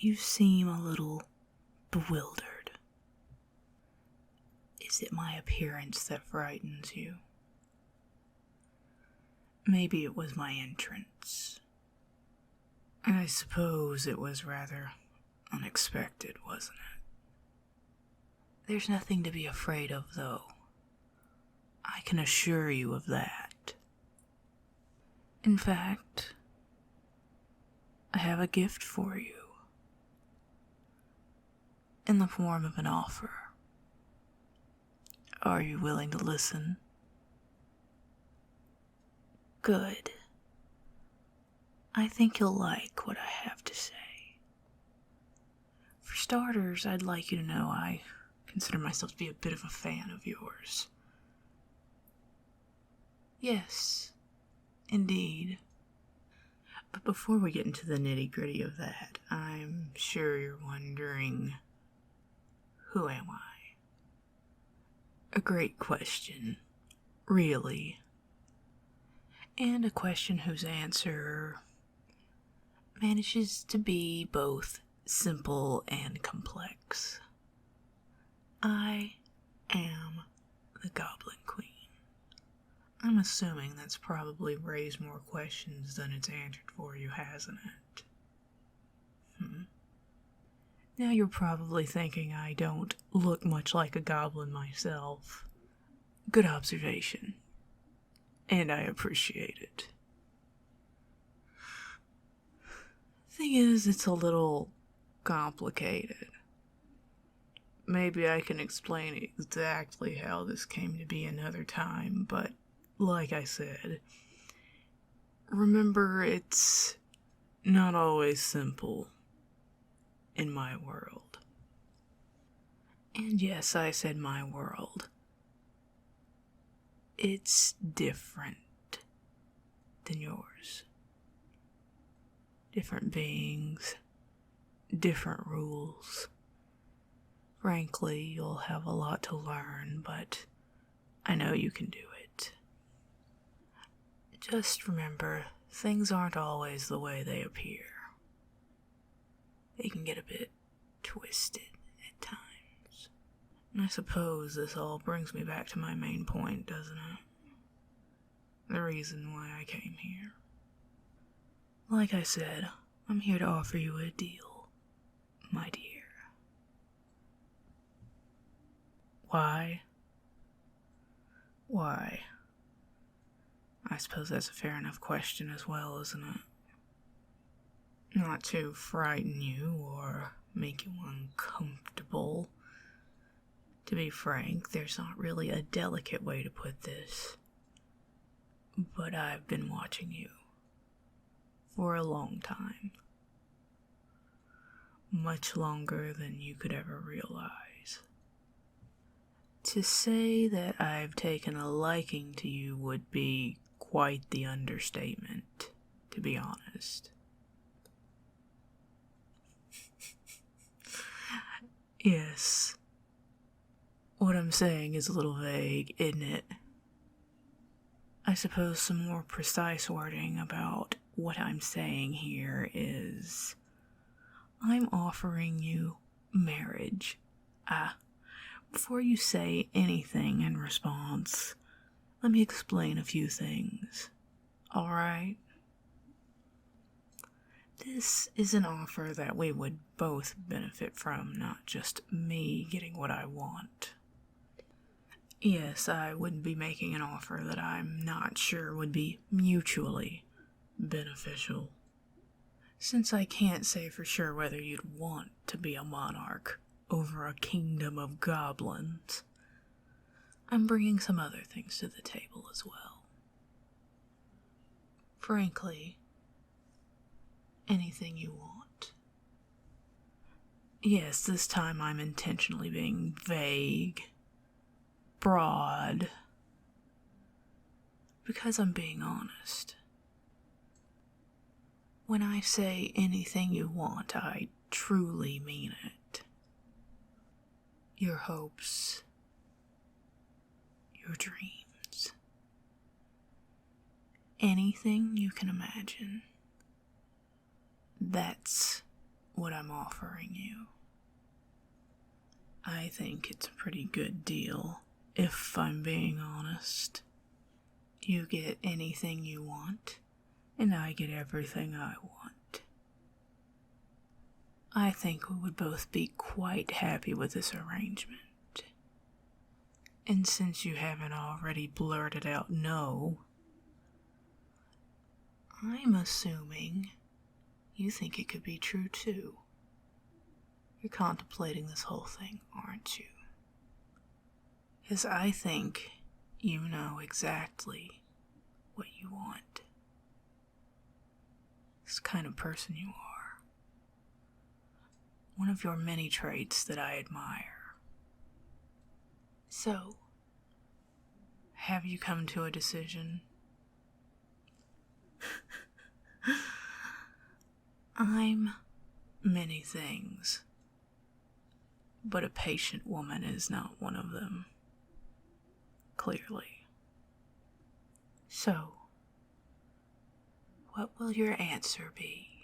You seem a little bewildered. Is it my appearance that frightens you? Maybe it was my entrance. I suppose it was rather unexpected, wasn't it? There's nothing to be afraid of, though. I can assure you of that. In fact, I have a gift for you. In the form of an offer. Are you willing to listen? Good. I think you'll like what I have to say. For starters, I'd like you to know I consider myself to be a bit of a fan of yours. Yes, indeed. But before we get into the nitty-gritty of that, I'm sure you're wondering, who am I? A great question, really. And a question whose answer manages to be both simple and complex. I am the Goblin Queen. I'm assuming that's probably raised more questions than it's answered for you, hasn't it? Now you're probably thinking I don't look much like a goblin myself. Good observation. And I appreciate it. Thing is, it's a little complicated. Maybe I can explain exactly how this came to be another time, but like I said, remember, it's not always simple in my world. And yes, I said my world. It's different than yours. Different beings, different rules. Frankly, you'll have a lot to learn, but I know you can do it. Just remember, things aren't always the way they appear. They can get a bit twisted at times. And I suppose this all brings me back to my main point, doesn't it? The reason why I came here. Like I said, I'm here to offer you a deal, my dear. Why? Why? I suppose that's a fair enough question as well, isn't it? Not to frighten you or make you uncomfortable. To be frank, there's not really a delicate way to put this. But I've been watching you for a long time. Much longer than you could ever realize. To say that I've taken a liking to you would be quite the understatement, to be honest. Yes. What I'm saying is a little vague, isn't it? I suppose some more precise wording about what I'm saying here is, I'm offering you marriage. Before you say anything in response, let me explain a few things. Alright? This is an offer that we would both benefit from, not just me getting what I want. Yes, I wouldn't be making an offer that I'm not sure would be mutually beneficial. Since I can't say for sure whether you'd want to be a monarch over a kingdom of goblins, I'm bringing some other things to the table as well. Frankly, anything you want. Yes, this time I'm intentionally being vague, broad, because I'm being honest. When I say anything you want, I truly mean it. Your hopes, your dreams, anything you can imagine. That's what I'm offering you. I think it's a pretty good deal, if I'm being honest. You get anything you want, and I get everything I want. I think we would both be quite happy with this arrangement. And since you haven't already blurted out no, I'm assuming you think it could be true too. You're contemplating this whole thing, aren't you? 'Cause I think you know exactly what you want. This the kind of person you are. One of your many traits that I admire. So, have you come to a decision? I'm many things, but a patient woman is not one of them. Clearly. So, what will your answer be?